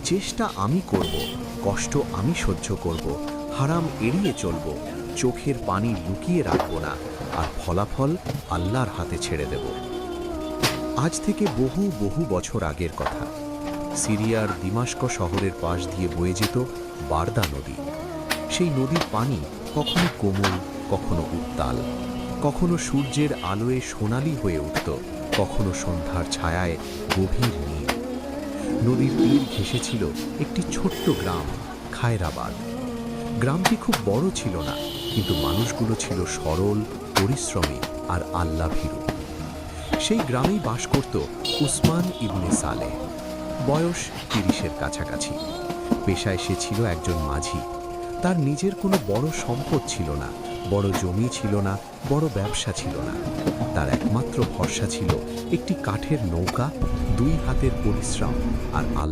চেষ্টা আমি করব, কষ্ট আমি সহ্য করব, হারাম এড়িয়ে চলব, চোখের পানি লুকিয়ে রাখব না, আর ফলাফল আল্লাহর হাতে ছেড়ে দেব। আজ থেকে বহু বহু বছর আগের কথা। সিরিয়ার দিমাশক শহরের পাশ দিয়ে বয়ে যেত বারদা নদী। সেই নদীর পানি কখনো কোমল, কখনো উত্তাল, কখনো সূর্যের আলোয় সোনালি হয়ে উঠত, কখনো সন্ধ্যার ছায়ায় গভীর নীল। নদীর তীর ঘেঁষেছিল একটি ছোট্ট গ্রাম, খায়রাবাদ। গ্রামটি খুব বড় ছিল না, কিন্তু মানুষগুলো ছিল সরল, পরিশ্রমী আর আল্লাভীরু। সেই গ্রামেই বাস করত উসমান ইবনে সালেহ। বয়স ৩০-এর কাছাকাছি। পেশায় সে ছিল একজন মাঝি। তার নিজের কোনো বড় সম্পদ ছিল না, বড় জমি ছিল না, বড় ব্যবসা ছিল না। তার একমাত্র ভরসা ছিল একটি কাঠের নৌকা, ২ হাতের পরিশ্রম আর আল্লাহ।